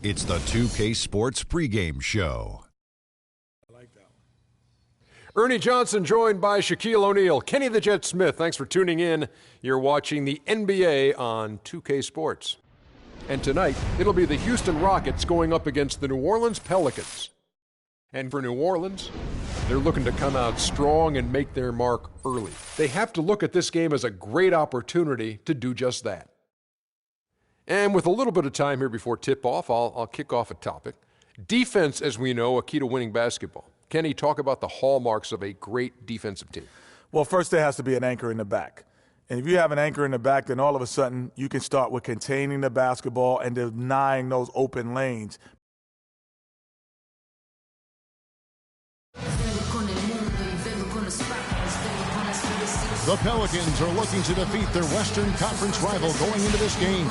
It's the 2K Sports pregame show. I like that one. Ernie Johnson joined by Shaquille O'Neal. Kenny the Jet Smith, thanks for tuning in. You're watching the NBA on 2K Sports. And tonight, it'll be the Houston Rockets going up against the New Orleans Pelicans. And for New Orleans, they're looking to come out strong and make their mark early. They have to look at this game as a great opportunity to do just that. And with a little bit of time here before tip-off, I'll kick off a topic. Defense, as we know, a key to winning basketball. Kenny, talk about the hallmarks of a great defensive team. Well, first there has to be an anchor in the back. And if you have an anchor in the back, then all of a sudden you can start with containing the basketball and denying those open lanes. The Pelicans are looking to defeat their Western Conference rival going into this game.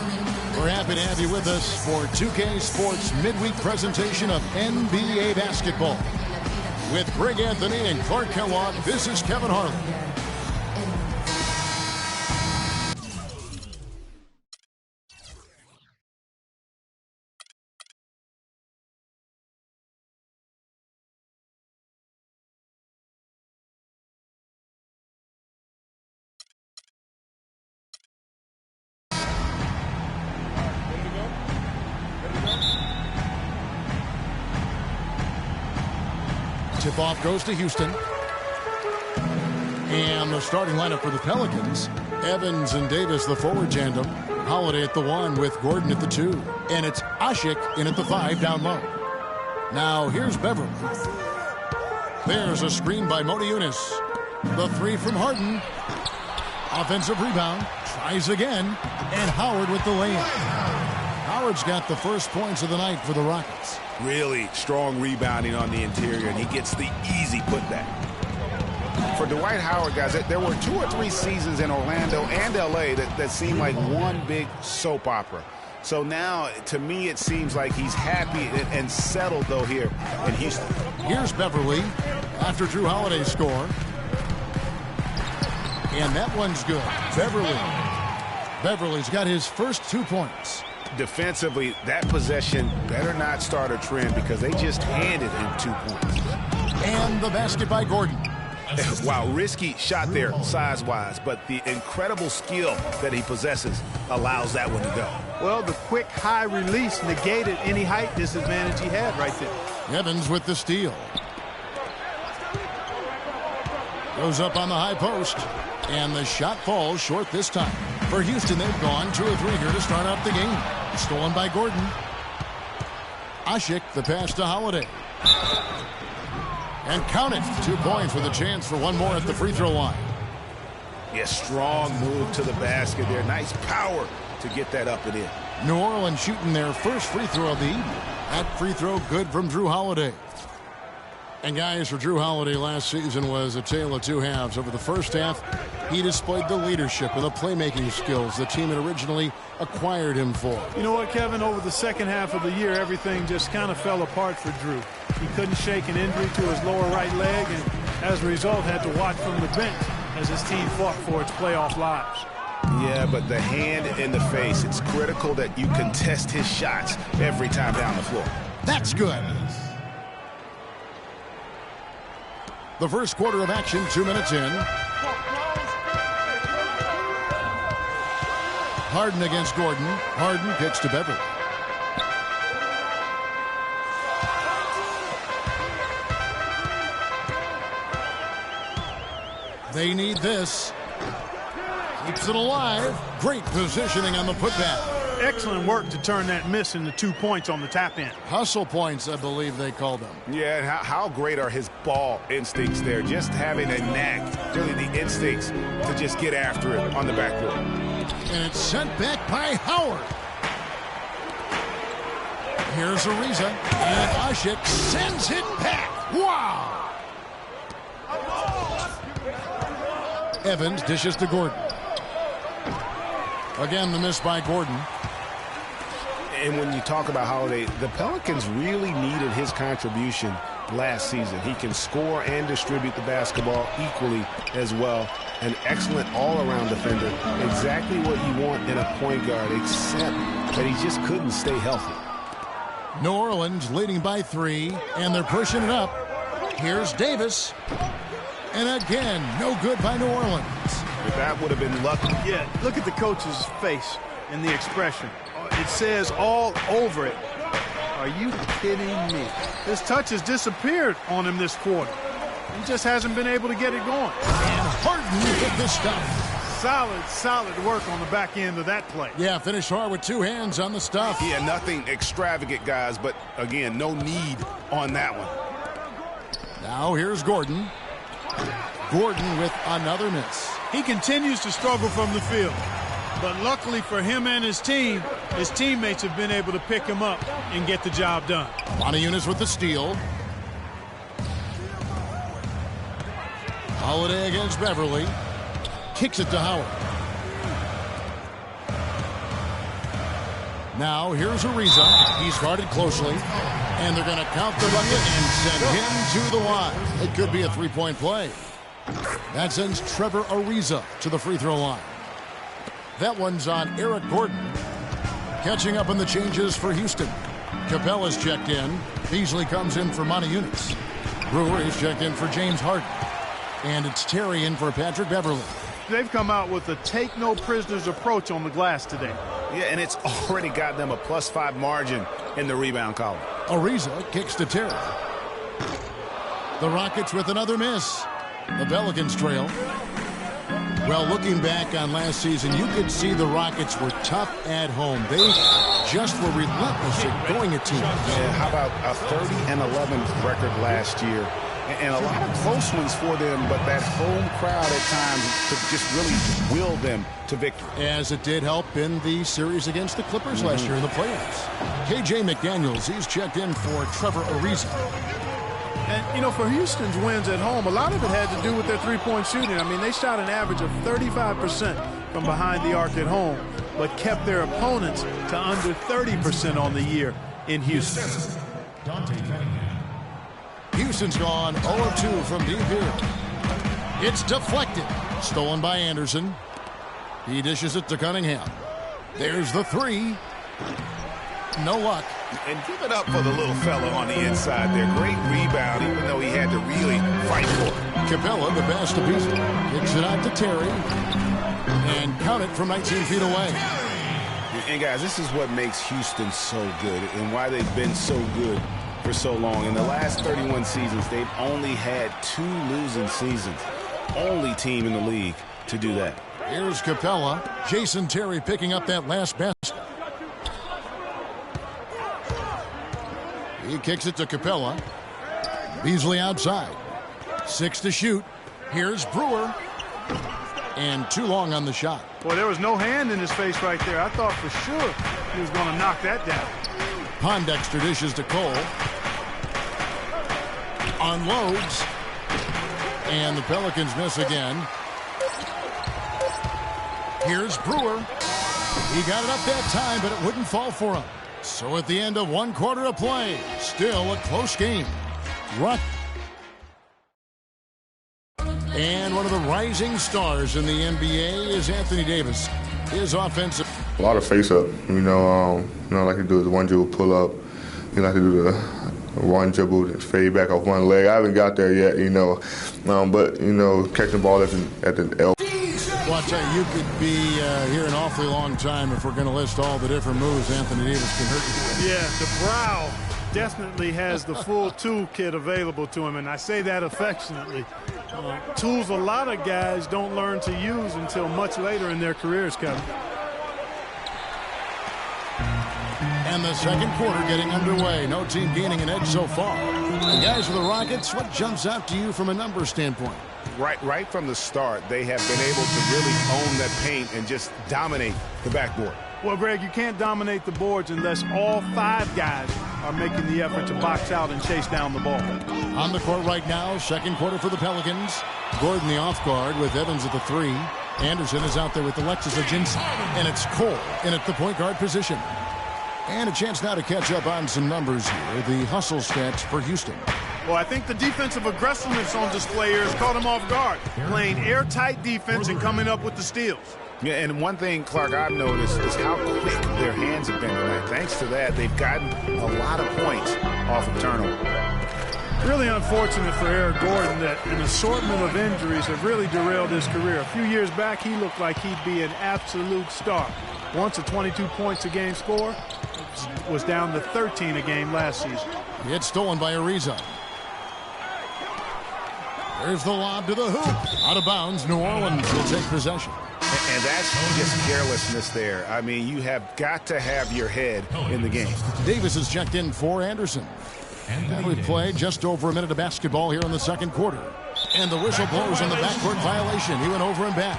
We're happy to have you with us for 2K Sports midweek presentation of NBA basketball. With Greg Anthony and Clark Kellogg, this is Kevin Harlan. Tip-off goes to Houston. And the starting lineup for the Pelicans, Evans and Davis, the forward tandem. Holiday at the 1 with Gordon at the 2. And it's Asik in at the 5 down low. Now here's Beverly. There's a screen by Modi Yunus. The 3 from Harden. Offensive rebound. Tries again. And Howard with the layup. Howard's got the first points of the night for the Rockets. Really strong rebounding on the interior, and he gets the easy putback. For Dwight Howard, guys, there were 2 or 3 seasons in Orlando and L.A. that seemed like one big soap opera. So now, to me, it seems like he's happy and settled, though, here in Houston. Here's Beverly after Drew Holiday's score. And that one's good. Beverly's got his first 2 points. Defensively, that possession better not start a trend because they just handed him 2 points. And the basket by Gordon. Wow, risky shot there size-wise, but the incredible skill that he possesses allows that one to go. Well, the quick high release negated any height disadvantage he had right there. Evans with the steal. Goes up on the high post. And the shot falls short this time. For Houston, they've gone 2 or 3 here to start out the game. Stolen by Gordon. Asik, the pass to Holiday. And count it. 2 points with a chance for one more at the free throw line. Yeah, strong move to the basket there. Nice power to get that up and in. New Orleans shooting their first free throw of the evening. That free throw good from Drew Holiday. And guys, for Drew Holiday last season was a tale of 2 halves. Over the first half, he displayed the leadership and the playmaking skills the team had originally acquired him for. You know what, Kevin? Over the second half of the year, everything just kind of fell apart for Drew. He couldn't shake an injury to his lower right leg, and as a result, had to watch from the bench as his team fought for its playoff lives. Yeah, but the hand in the face, it's critical that you contest his shots every time down the floor. That's good. The first quarter of action, 2 minutes in. Harden against Gordon. Harden kicks to Beverly. They need this. Keeps it alive. Great positioning on the putback. Excellent work to turn that miss into 2 points on the tap in. Hustle points, I believe they call them. Yeah, and how great are his ball instincts there. Just having a knack, really the instincts to just get after it on the backboard. And it's sent back by Howard. Here's Ariza. And Asik sends it back. Wow! Evans dishes to Gordon. Again, the miss by Gordon. And when you talk about Holiday, the Pelicans really needed his contribution last season. He can score and distribute the basketball equally as well. An excellent all-around defender. Exactly what you want in a point guard, except that he just couldn't stay healthy. New Orleans leading by 3, and they're pushing it up. Here's Davis. And again, no good by New Orleans. That would have been lucky. Yeah, look at the coach's face and the expression. It says all over it. Are you kidding me? His touch has disappeared on him this quarter. He just hasn't been able to get it going. And Harden with the stuff. Solid work on the back end of that play. Yeah, finished hard with 2 hands on the stuff. Yeah, nothing extravagant, guys, but again, no need on that one. Now here's Gordon. Gordon with another miss. He continues to struggle from the field. But luckily for him and his team, his teammates have been able to pick him up and get the job done. Montezumas with the steal. Holiday against Beverly. Kicks it to Howard. Now here's Ariza. He's guarded closely. And they're going to count the bucket and send him to the line. It could be a 3-point play. That sends Trevor Ariza to the free throw line. That one's on Eric Gordon. Catching up on the changes for Houston. Capella's checked in. Beasley comes in for Montezumas. Brewer is checked in for James Harden. And it's Terry in for Patrick Beverly. They've come out with a take-no-prisoners approach on the glass today. Yeah, and it's already got them a +5 margin in the rebound column. Ariza kicks to Terry. The Rockets with another miss. The Pelicans trail. Well, looking back on last season, you could see the Rockets were tough at home. They just were relentless at going at teams. Yeah, how about a 30-11 record last year? And a lot of close ones for them, but that home crowd at times could just really will them to victory. As it did help in the series against the Clippers last year in the playoffs. KJ McDaniels, he's checked in for Trevor Ariza. And, you know, for Houston's wins at home, a lot of it had to do with their three-point shooting. I mean, they shot an average of 35% from behind the arc at home, but kept their opponents to under 30% on the year in Houston. Houston's gone 0-2 from deep here. It's deflected. Stolen by Anderson. He dishes it to Cunningham. There's the 3. No luck. And give it up for the little fella on the inside there. Great rebound, even though he had to really fight for it. Capella, the pass to Beasley. Kicks it out to Terry. And count it from 19 feet away. And guys, this is what makes Houston so good and why they've been so good for so long. In the last 31 seasons, they've only had 2 losing seasons. Only team in the league to do that. Here's Capella. Jason Terry picking up that last basket. He kicks it to Capella. Beasley outside. 6 to shoot. Here's Brewer. And too long on the shot. Boy, there was no hand in his face right there. I thought for sure he was going to knock that down. Pondexter dishes to Cole. Unloads. And the Pelicans miss again. Here's Brewer. He got it up that time, but it wouldn't fall for him. So at the end of 1 quarter of play, still a close game. And one of the rising stars in the NBA is Anthony Davis. His offensive. A lot of face-up, like to do the one dribble pull-up. You like to do the one dribble and fade back off one leg. I haven't got there yet, but catching the ball at the elbow. Well, I'll tell you, you could be here an awfully long time if we're going to list all the different moves Anthony Davis can hurt you with. Yeah, the brow definitely has the full toolkit available to him, and I say that affectionately. Tools a lot of guys don't learn to use until much later in their careers, Kevin. And the second quarter getting underway. No team gaining an edge so far. And guys, for the Rockets, what jumps out to you from a numbers standpoint? Right from the start, they have been able to really own that paint and just dominate the backboard. Well, Greg, you can't dominate the boards unless all 5 guys are making the effort to box out and chase down the ball. On the court right now, second quarter for the Pelicans. Gordon the off guard with Evans at the 3. Anderson is out there with Alexis Ajinci. And it's Cole in at the point guard position. And a chance now to catch up on some numbers here. The hustle stats for Houston. Well, I think the defensive aggressiveness on display here has caught him off guard. Playing airtight defense and coming up with the steals. Yeah, and one thing, Clark, I've noticed is how quick their hands have been tonight. Thanks to that, they've gotten a lot of points off of turnover. Really unfortunate for Eric Gordon that an assortment of injuries have really derailed his career. A few years back, he looked like he'd be an absolute star. Once a 22 points a game score, was down to 13 a game last season. It's stolen by Ariza. There's the lob to the hoop. Out of bounds, New Orleans will take possession. And that's just carelessness there. I mean, you have got to have your head in the game. Davis is checked in for Anderson. And we played just over a minute of basketball here in the second quarter. And the whistle blows on the backcourt violation. He went over and back.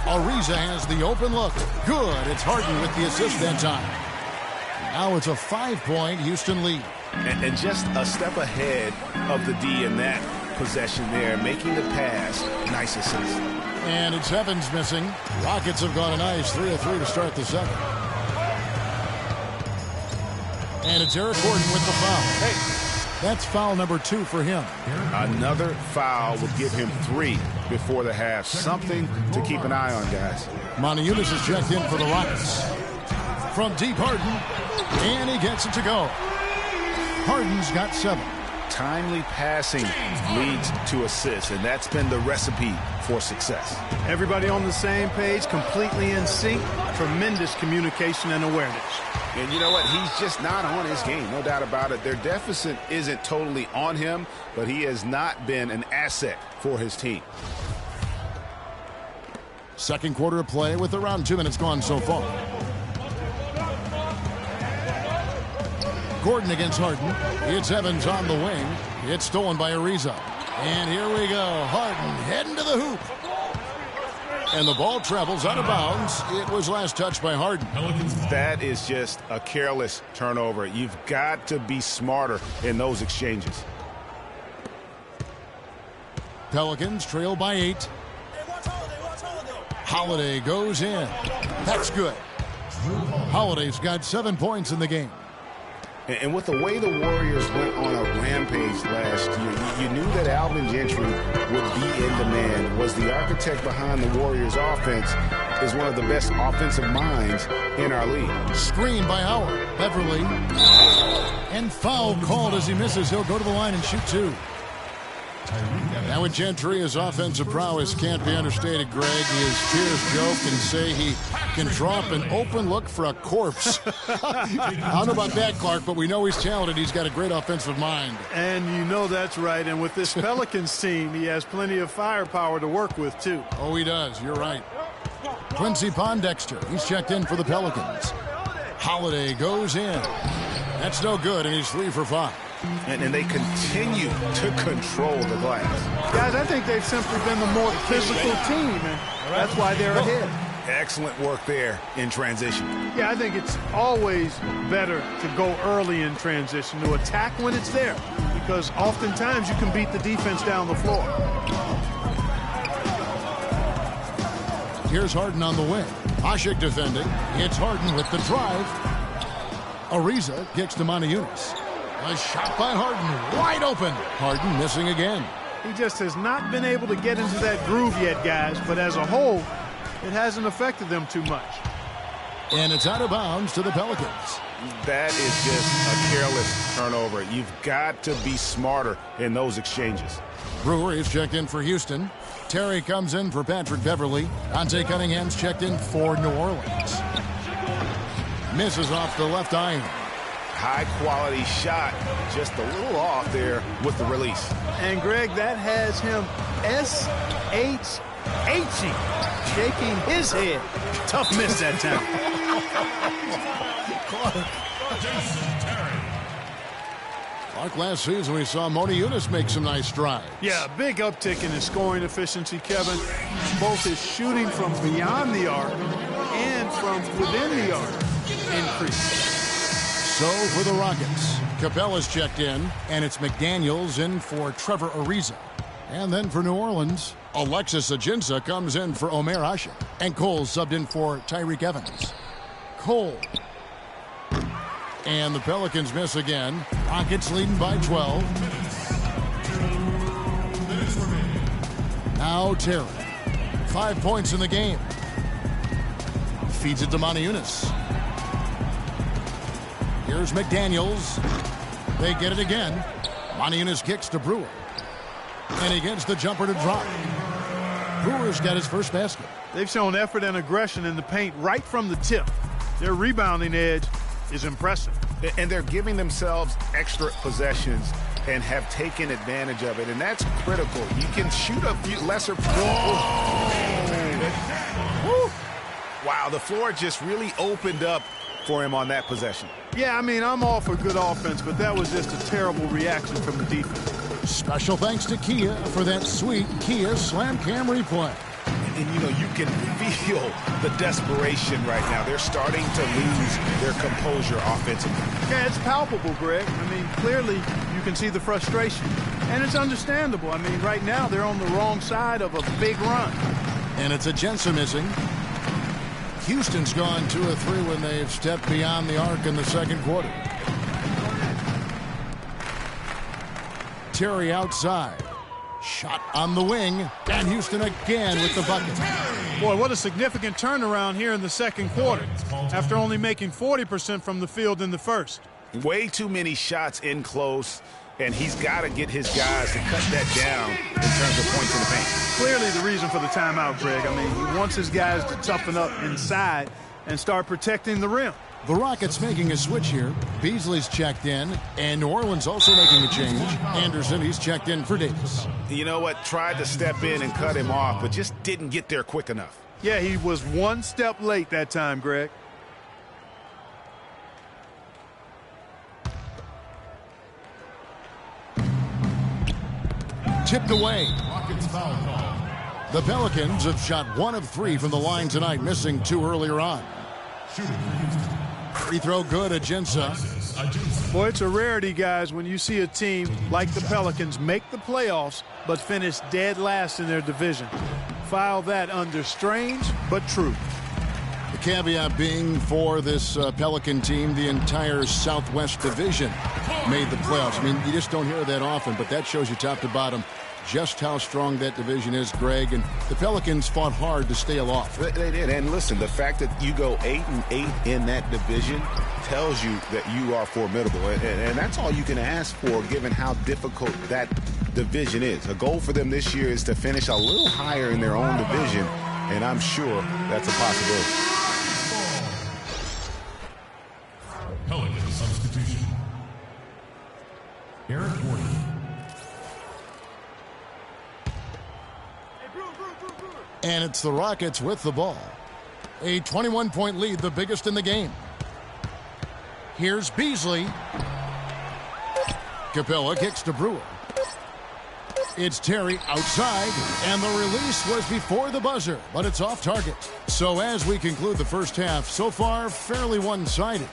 Ariza has the open look. Good. It's Harden with the assist that time. Now it's a 5-point Houston lead. And just a step ahead of the D in that possession there, making the pass. Nice assist. And it's Evans missing. Rockets have got a nice 3 of 3 to start the second. And it's Eric Gordon with the foul. Hey, that's foul number 2 for him. Another foul would give him 3 before the half. Something to keep an eye on, guys. Moniunas is checked in for the Rockets. From deep, Harden. And he gets it to go. Harden's got 7. Timely passing leads to assists, and that's been the recipe for success. Everybody on the same page, completely in sync, tremendous communication and awareness. And you know what? He's just not on his game, no doubt about it. Their deficit isn't totally on him, but he has not been an asset for his team. Second quarter of play with around 2 minutes gone so far. Gordon against Harden. It's Evans on the wing. It's stolen by Ariza. And here we go. Harden heading to the hoop. And the ball travels out of bounds. It was last touched by Harden. That is just a careless turnover. You've got to be smarter in those exchanges. Pelicans trail by 8. Holiday goes in. That's good. Holiday's got 7 points in the game. And with the way the Warriors went on a rampage last year, you knew that Alvin Gentry would be in demand. Was the architect behind the Warriors' offense, is one of the best offensive minds in our league. Screen by Howard. Beverly. And foul called as he misses. He'll go to the line and shoot 2. Now with Gentry, his offensive prowess can't be understated, Greg. His peers joke and say he can draw up an open look for a corpse. I don't know about that, Clark, but we know he's talented. He's got a great offensive mind. And you know that's right. And with this Pelicans team, he has plenty of firepower to work with, too. Oh, he does. You're right. Quincy Pondexter, he's checked in for the Pelicans. Holiday goes in. That's no good, and he's 3 for 5. And they continue to control the glass. Guys, I think they've simply been the more physical team, and that's why they're ahead. Excellent work there in transition. Yeah, I think it's always better to go early in transition, to attack when it's there, because oftentimes you can beat the defense down the floor. Here's Harden on the wing. Asik defending. It's Harden with the drive. Ariza kicks to Moniunas. A shot by Harden, wide open. Harden missing again. He just has not been able to get into that groove yet, guys, but as a whole, it hasn't affected them too much. And it's out of bounds to the Pelicans. That is just a careless turnover. You've got to be smarter in those exchanges. Brewer is checked in for Houston. Terry comes in for Patrick Beverly. Dante Cunningham's checked in for New Orleans. Misses off the left iron. High-quality shot, just a little off there with the release. And, Greg, that has him S-H-H-ing, shaking his head. Tough miss that time. Like last season, we saw Moniunas make some nice strides. Yeah, big uptick in his scoring efficiency, Kevin. Both his shooting from beyond the arc and from within the arc increased. So for the Rockets, Capella's checked in, and it's McDaniels in for Trevor Ariza. And then for New Orleans, Alexis Ajinça comes in for Omer Asik. And Cole subbed in for Tyreek Evans. Cole And the Pelicans miss again. Rockets leading by 12. Now Terry. 5 points in the game. Feeds it to Moniunas. Here's McDaniels. They get it again. Moniunas kicks to Brewer. And he gets the jumper to drop. Brewer's got his first basket. They've shown effort and aggression in the paint right from the tip. Their rebounding edge is impressive. And they're giving themselves extra possessions and have taken advantage of it. And that's critical. You can shoot a few lesser. Woo. Wow, the floor just really opened up for him on that possession. Yeah, I mean, I'm all for good offense, but that was just a terrible reaction from the defense. Special thanks to Kia for that sweet Kia Slam Cam replay. And, you know, you can feel the desperation right now. They're starting to lose their composure offensively. Yeah, it's palpable, Greg. I mean, clearly you can see the frustration. And it's understandable. I mean, right now they're on the wrong side of a big run. And it's Agenza missing. Houston's gone 2 of 3 when they've stepped beyond the arc in the second quarter. Terry outside. Shot on the wing. And Houston again with the bucket. Boy, what a significant turnaround here in the second quarter after only making 40% from the field in the first. Way too many shots in close, and he's got to get his guys to cut that down in terms of points in the paint. Clearly the reason for the timeout, Greg. I mean, he wants his guys to toughen up inside and start protecting the rim. The Rockets making a switch here. Beasley's checked in, and New Orleans also making a change. Anderson, he's checked in for Davis. You know what? Tried to step in and cut him off, but just didn't get there quick enough. Yeah, he was one step late that time, Greg. Tipped away. Rockets foul call. The Pelicans have shot 1 of 3 from the line tonight, missing 2 earlier on. Free throw good, Agenza. Boy, it's a rarity, guys, when you see a team like the Pelicans make the playoffs but finish dead last in their division. File that under strange but true. The caveat being for this Pelican team, the entire Southwest Division made the playoffs. I mean, you just don't hear that often, but that shows you top to bottom just how strong that division is, Greg. And the Pelicans fought hard to stay aloft. They did. And listen, the fact that you go 8-8 in that division tells you that you are formidable. And that's all you can ask for, given how difficult that division is. A goal for them this year is to finish a little higher in their own division, and I'm sure that's a possibility. Pelican substitution. Eric Gordon. And it's the Rockets with the ball. A 21-point lead, the biggest in the game. Here's Beasley. Capella kicks to Brewer. It's Terry outside, and the release was before the buzzer, but it's off target. So as we conclude the first half, so far fairly one-sided.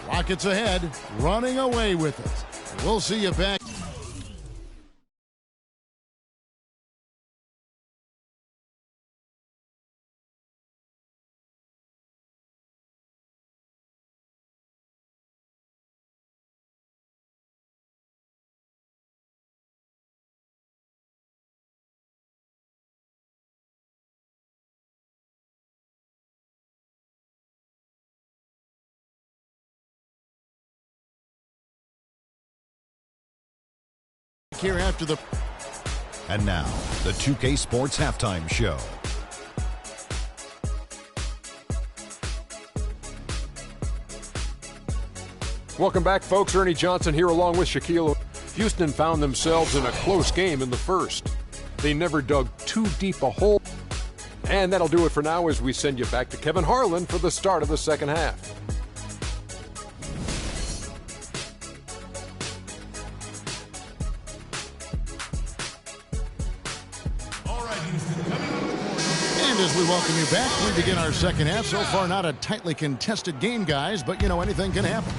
Rockets ahead, running away with it. We'll see you back. Here after the. And now, the 2K Sports Halftime Show. Welcome back, folks. Ernie Johnson here along with Shaquille. Houston found themselves in a close game in the first. They never dug too deep a hole. And that'll do it for now as we send you back to Kevin Harlan for the start of the second half. As we welcome you back, we begin our second half. So far, not a tightly contested game, guys, but, you know, anything can happen.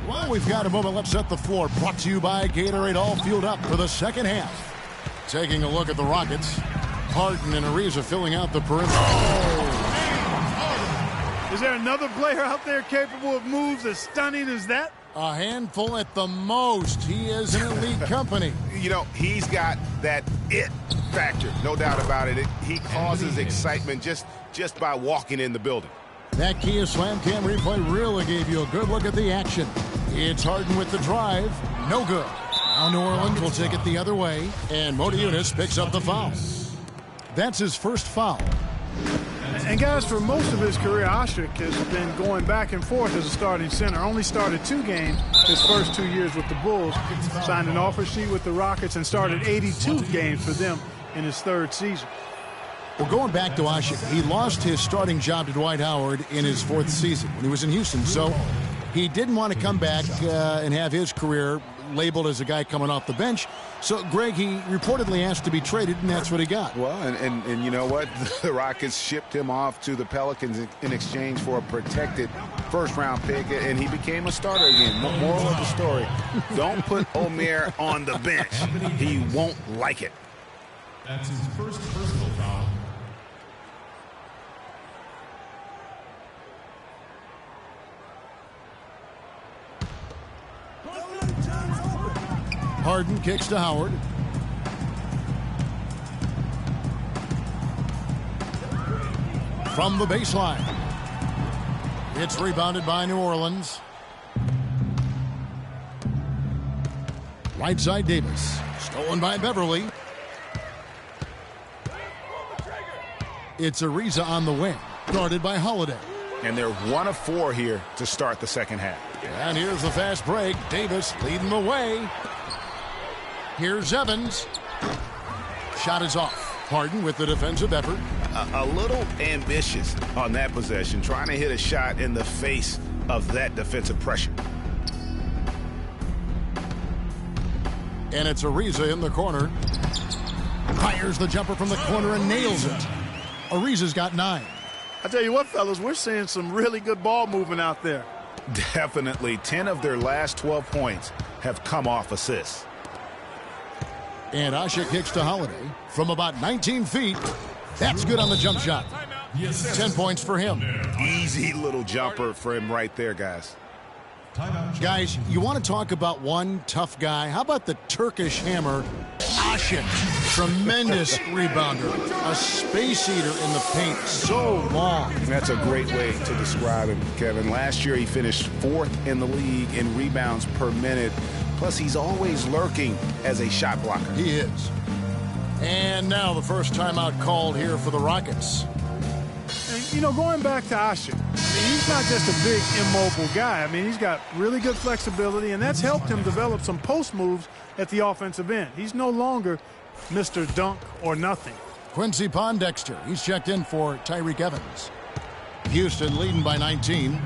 Well, we've got a moment. Let's set the floor. Brought to you by Gatorade, all fueled up for the second half. Taking a look at the Rockets. Harden and Ariza filling out the perimeter. Is there another player out there capable of moves as stunning as that? A handful at the most. He is in elite company. You know, he's got that it factor, no doubt about it. He causes excitement just by walking in the building. That Kia Slam Cam replay really gave you a good look at the action. It's Harden with the drive. No good. Now New Orleans will take it the other way, and Modiunas picks up the foul. That's his first foul. And guys, for most of his career, Ashik has been going back and forth as a starting center. Only started 2 games his first 2 years with the Bulls. Signed an offer sheet with the Rockets and started 82 games for them in his 3rd season. Well, going back to Ashik, he lost his starting job to Dwight Howard in his 4th season when he was in Houston. So he didn't want to come back and have his career labeled as a guy coming off the bench. So, Greg, he reportedly asked to be traded, and that's what he got. Well, and you know what? The Rockets shipped him off to the Pelicans in exchange for a protected first-round pick, and he became a starter again. Moral of the story, don't put Omer on the bench. He won't like it. That's his first personal foul. Harden kicks to Howard. From the baseline. It's rebounded by New Orleans. Right side Davis. Stolen by Beverly. It's Ariza on the wing. Guarded by Holiday. And they're 1 of 4 here to start the second half. And here's the fast break. Davis leading the way. Here's Evans. Shot is off. Harden with the defensive effort. A little ambitious on that possession, trying to hit a shot in the face of that defensive pressure. And it's Ariza in the corner. Fires the jumper from the corner and nails it. Ariza's got 9. I tell you what, fellas, we're seeing some really good ball movement out there. Definitely. 10 of their last 12 points have come off assists. And Ashik kicks to Holiday from about 19 feet. That's good on the jump shot. 10 points for him. Easy little jumper for him right there, guys. Guys, you want to talk about one tough guy? How about the Turkish hammer, Ashik? Tremendous rebounder. A space eater in the paint. So long. That's a great way to describe him, Kevin. Last year he finished 4th in the league in rebounds per minute. Plus, he's always lurking as a shot blocker. He is. And now the first timeout called here for the Rockets. And, you know, going back to Ashik, I mean, he's not just a big, immobile guy. I mean, he's got really good flexibility, and that's helped him develop some post moves at the offensive end. He's no longer Mr. Dunk or nothing. Quincy Pondexter, he's checked in for Tyreek Evans. Houston leading by 19.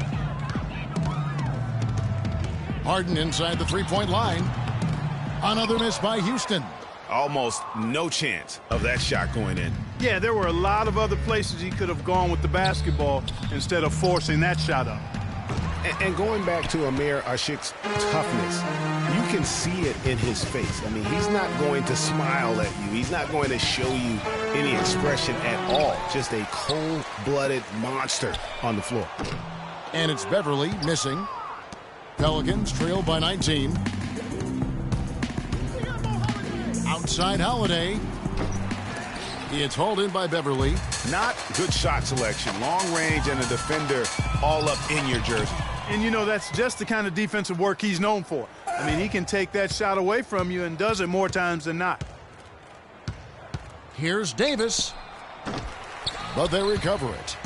Harden inside the three-point line. Another miss by Houston. Almost no chance of that shot going in. Yeah, there were a lot of other places he could have gone with the basketball instead of forcing that shot up. And going back to Omer Ashik's toughness, you can see it in his face. I mean, he's not going to smile at you. He's not going to show you any expression at all. Just a cold-blooded monster on the floor. And it's Beverly missing. Pelicans trail by 19. Outside Holiday. It's hauled in by Beverly. Not good shot selection. Long range and a defender all up in your jersey. And, you know, that's just the kind of defensive work he's known for. I mean, he can take that shot away from you and does it more times than not. Here's Davis. But they recover it.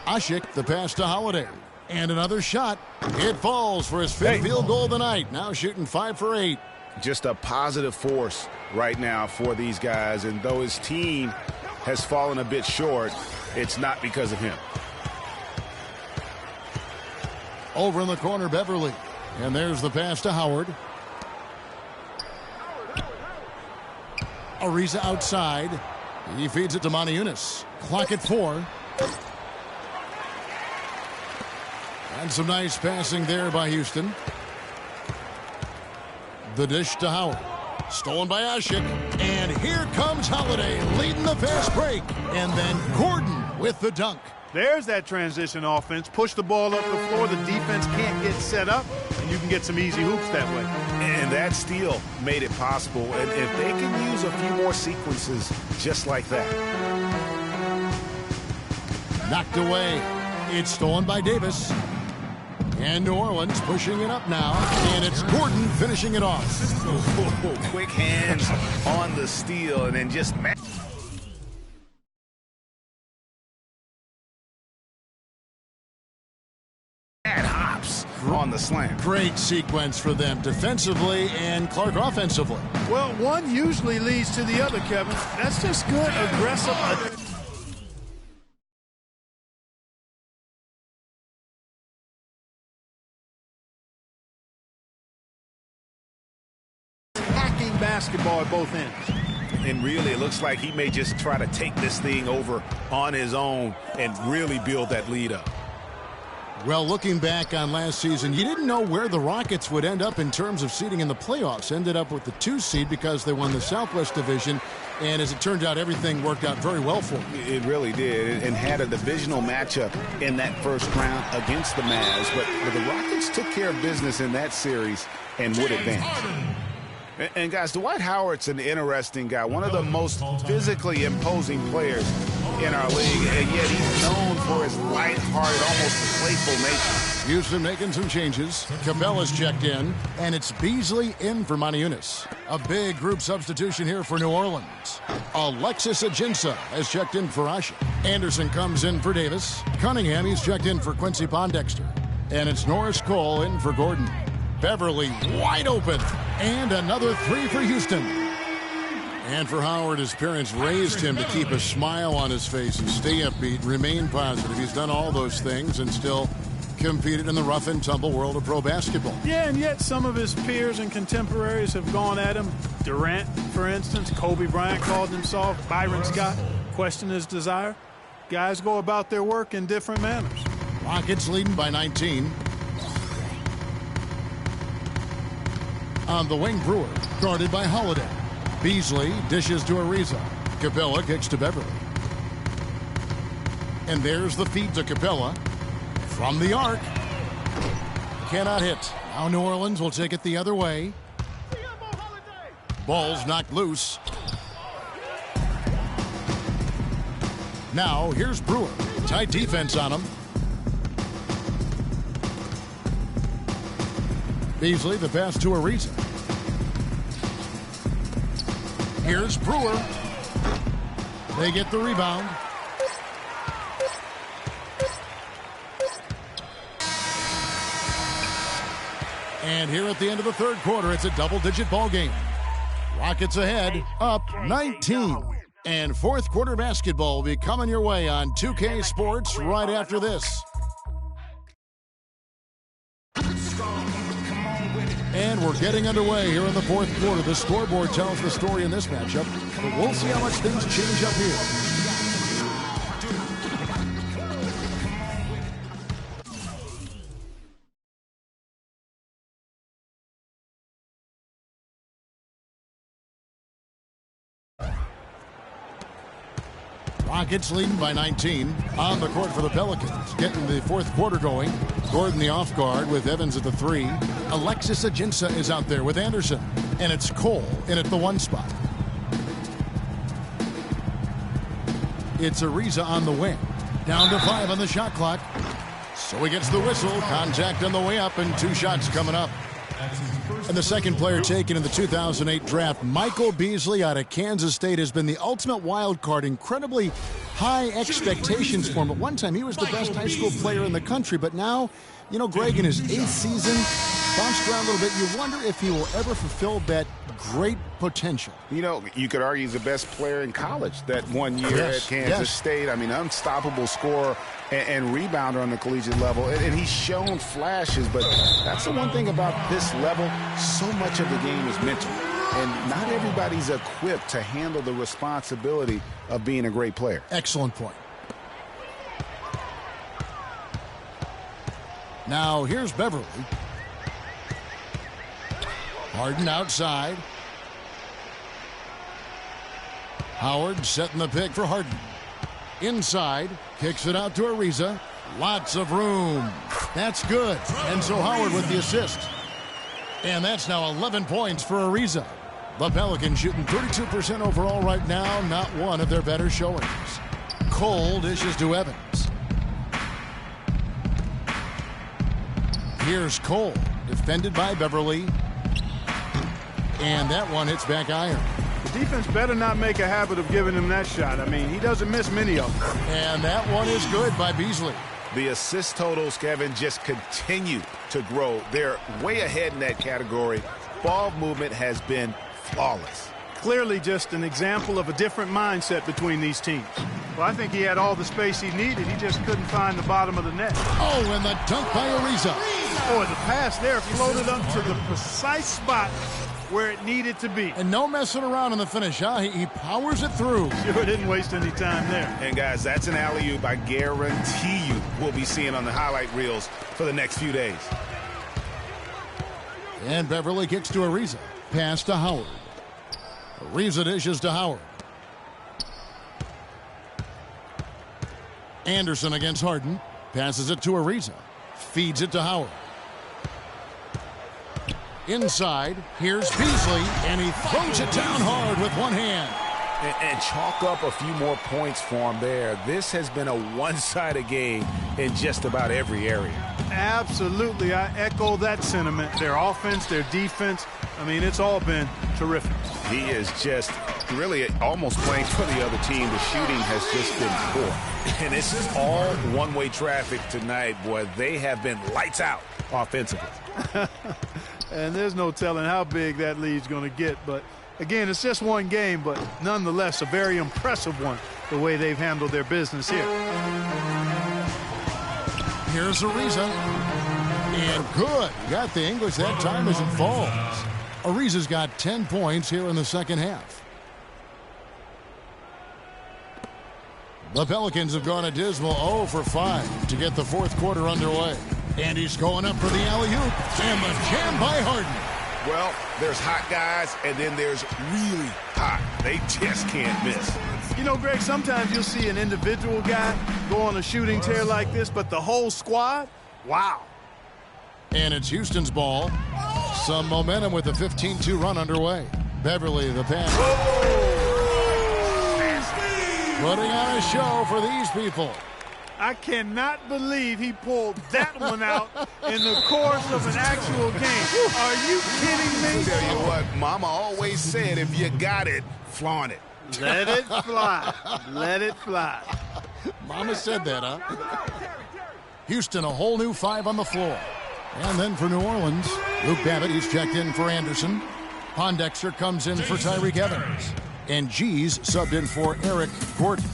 Ashik, the pass to Holiday. And another shot. It falls for his 5th field goal of the night. Now shooting 5 for 8. Just a positive force right now for these guys. And though his team has fallen a bit short, it's not because of him. Over in the corner, Beverly. And there's the pass to Howard. Ariza outside. He feeds it to Modiunas. Clock at 4. And some nice passing there by Houston. The dish to Howard. Stolen by Ashik. And here comes Holiday leading the fast break. And then Gordon with the dunk. There's that transition offense. Push the ball up the floor. The defense can't get set up, and you can get some easy hoops that way. And that steal made it possible. And if they can use a few more sequences just like that. Knocked away. It's stolen by Davis. And New Orleans pushing it up now. And it's Gordon finishing it off. Quick hands on the steal and then just... hops on the slam. Great sequence for them defensively and Clark offensively. Well, one usually leads to the other, Kevin. That's just good, aggressive. Attacking basketball at both ends. And really, it looks like he may just try to take this thing over on his own and really build that lead up. Well, looking back on last season, you didn't know where the Rockets would end up in terms of seeding in the playoffs. Ended up with the 2 seed because they won the Southwest Division. And as it turned out, everything worked out very well for them. It really did, and had a divisional matchup in that first round against the Mavs. But the Rockets took care of business in that series and would advance. And guys, Dwight Howard's an interesting guy, one of the most physically imposing players in our league, and yet he's known for his lighthearted, almost playful nature. Houston making some changes. Capella's checked in, and it's Beasley in for Maniunas. A big group substitution here for New Orleans. Alexis Ajinça has checked in for Asha. Anderson comes in for Davis. Cunningham, he's checked in for Quincy Pondexter. And it's Norris Cole in for Gordon. Beverly wide open, and another 3 for Houston. And for Howard, his parents raised him to keep a smile on his face and stay upbeat, remain positive. He's done all those things and still competed in the rough and tumble world of pro basketball. Yeah, and yet some of his peers and contemporaries have gone at him. Durant, for instance, Kobe Bryant called him soft. Byron Scott questioned his desire. Guys go about their work in different manners. Rockets leading by 19. On the wing, Brewer, guarded by Holiday. Beasley dishes to Ariza. Capella kicks to Beverly. And there's the feed to Capella. From the arc. Cannot hit. Now New Orleans will take it the other way. Ball's knocked loose. Now here's Brewer. Tight defense on him. Beasley, the pass to Ariza. Here's Brewer. They get the rebound. And here at the end of the third quarter, it's a double-digit ball game. Rockets ahead, up 19. And fourth quarter basketball will be coming your way on 2K Sports right after this. And we're getting underway here in the fourth quarter. The scoreboard tells the story in this matchup, but we'll see how much things change up here. Rockets leading by 19 on the court for the Pelicans. Getting the fourth quarter going. Gordon the off guard with Evans at the 3. Alexis Ajinça is out there with Anderson. And it's Cole in at the 1 spot. It's Ariza on the wing. Down to 5 on the shot clock. So he gets the whistle. Contact on the way up and 2 shots coming up. And the second player taken in the 2008 draft, Michael Beasley out of Kansas State, has been the ultimate wild card. Incredibly high expectations for him. At one time, he was the best high school player in the country. But now, you know, Greg, in his 8th season, bounced around a little bit. You wonder if he will ever fulfill that great potential. You know, you could argue he's the best player in college that 1 year at Kansas State. I mean, unstoppable scorer and rebounder on the collegiate level. And he's shown flashes, but that's the one thing about this level. So much of the game is mental. And not everybody's equipped to handle the responsibility of being a great player. Excellent point. Now, here's Beverly. Harden outside. Howard setting the pick for Harden. Inside, kicks it out to Ariza. Lots of room. That's good. And so Howard with the assist. And that's now 11 points for Ariza. The Pelicans shooting 32% overall right now. Not one of their better showings. Cole dishes to Evans. Here's Cole, defended by Beverly. And that one hits back iron. The defense better not make a habit of giving him that shot. I mean, he doesn't miss many of them. And that one is good by Beasley. The assist totals, Kevin, just continue to grow. They're way ahead in that category. Ball movement has been flawless. Clearly just an example of a different mindset between these teams. Well, I think he had all the space he needed. He just couldn't find the bottom of the net. Oh, and the dunk by Ariza. Oh, and the pass there floated up to the precise spot where it needed to be. And no messing around in the finish, huh? He powers it through. Sure didn't waste any time there. And, guys, that's an alley-oop I guarantee you we'll be seeing on the highlight reels for the next few days. And Beverly kicks to Ariza. Pass to Howard. Ariza dishes to Howard. Anderson against Harden. Passes it to Ariza. Feeds it to Howard. Inside, here's Beasley, and he throws it down hard with one hand. And chalk up a few more points for him there. This has been a one-sided game in just about every area. Absolutely. I echo that sentiment. Their offense, their defense, I mean, it's all been terrific. He is just really almost playing for the other team. The shooting has just been poor. And this is all one-way traffic tonight, boy. They have been lights out offensively. And there's no telling how big that lead's going to get. But, again, it's just one game, but nonetheless a very impressive one, the way they've handled their business here. Here's Ariza. And good. Got the English that time as it falls. Ariza's got 10 points here in the second half. The Pelicans have gone a dismal 0 for 5 to get the fourth quarter underway. And he's going up for the alley-oop. And the jam by Harden. Well, there's hot guys, and then there's really hot. They just can't miss. You know, Greg, sometimes you'll see an individual guy go on a shooting tear like this, but the whole squad, wow. And it's Houston's ball. Some momentum with a 15-2 run underway. Beverly, the pass. Putting on a show for these people. I cannot believe he pulled that one out in the course of an actual game. Are you kidding me? Tell you what, Mama always said, if you got it, flaunt it. Let it fly. Let it fly. Mama said that, huh? Houston, a whole new 5 on the floor. And then for New Orleans, Luke Babbitt, he's checked in for Anderson. Pondexter comes in for Tyreek Evans. And G's subbed in for Eric Gordon.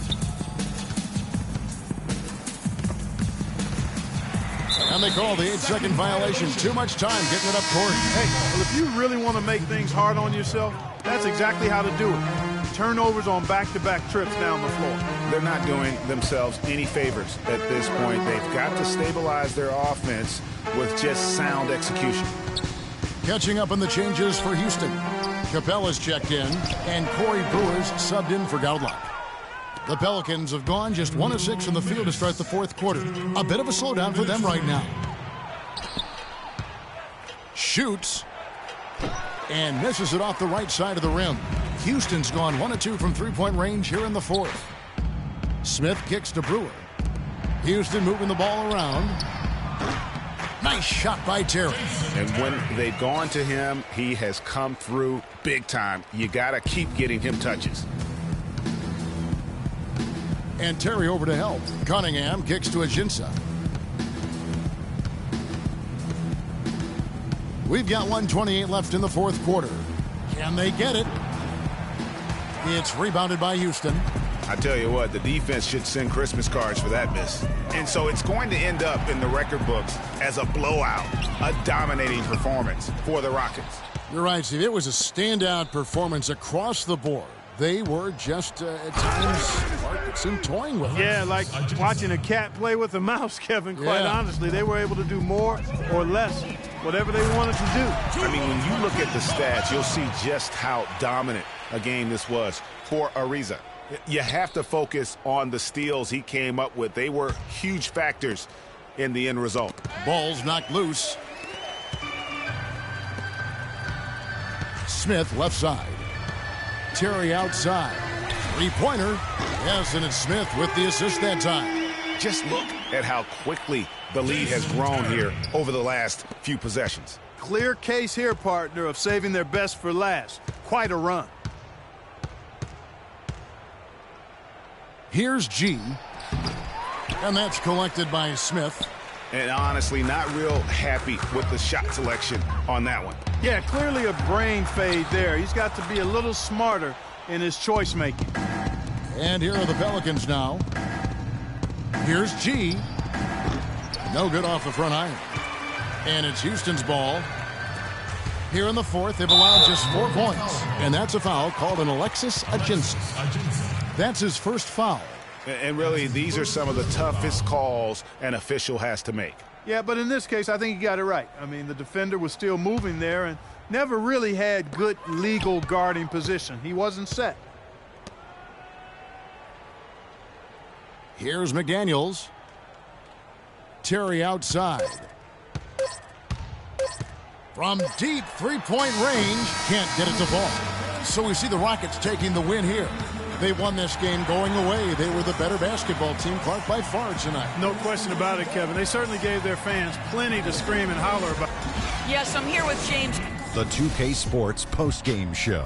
And they call the 8-second violation. Too much time getting it up court. Hey, well, if you really want to make things hard on yourself, that's exactly how to do it. Turnovers on back-to-back trips down the floor. They're not doing themselves any favors at this point. They've got to stabilize their offense with just sound execution. Catching up on the changes for Houston. Capella's checked in, and Corey Brewer's subbed in for Goudlock. The Pelicans have gone just 1 of 6 from the field to start the fourth quarter. A bit of a slowdown for them right now. Shoots. And misses it off the right side of the rim. Houston's gone 1 of 2 from three-point range here in the fourth. Smith kicks to Brewer. Houston moving the ball around. Nice shot by Terry. And when they've gone to him, he has come through big time. You got to keep getting him touches. And Terry over to help. Cunningham kicks to Ajinça. We've got 1:28 left in the fourth quarter. Can they get it? It's rebounded by Houston. I tell you what, the defense should send Christmas cards for that miss. And so it's going to end up in the record books as a blowout, a dominating performance for the Rockets. You're right, Steve. It was a standout performance across the board. They were just, at times, Mark seemed toying with it. Yeah, like watching a cat play with a mouse, Kevin. Quite honestly, they were able to do more or less, whatever they wanted to do. I mean, when you look at the stats, you'll see just how dominant a game this was for Ariza. You have to focus on the steals he came up with. They were huge factors in the end result. Ball's knocked loose. Smith left side. Terry outside. Three-pointer. Yes, and it's Smith with the assist that time. Just look at how quickly the lead has grown here over the last few possessions. Clear case here, partner, of saving their best for last. Quite a run. Here's G. And that's collected by Smith. And honestly, not real happy with the shot selection on that one. Yeah, clearly a brain fade there. He's got to be a little smarter in his choice making. And here are the Pelicans now. Here's G. No good off the front iron. And it's Houston's ball. Here in the fourth, they've allowed just 4 points. And that's a foul called an Alexis Aginson. That's his first foul. And really, these are some of the toughest calls an official has to make. Yeah, but in this case, I think he got it right. I mean, the defender was still moving there and never really had good legal guarding position. He wasn't set. Here's McDaniels. Terry outside. From deep three-point range, can't get it to fall. So we see the Rockets taking the win here. They won this game going away. They were the better basketball team, Clark, by far tonight. No question about it, Kevin. They certainly gave their fans plenty to scream and holler about. Yes, I'm here with James. The 2K Sports post-game show.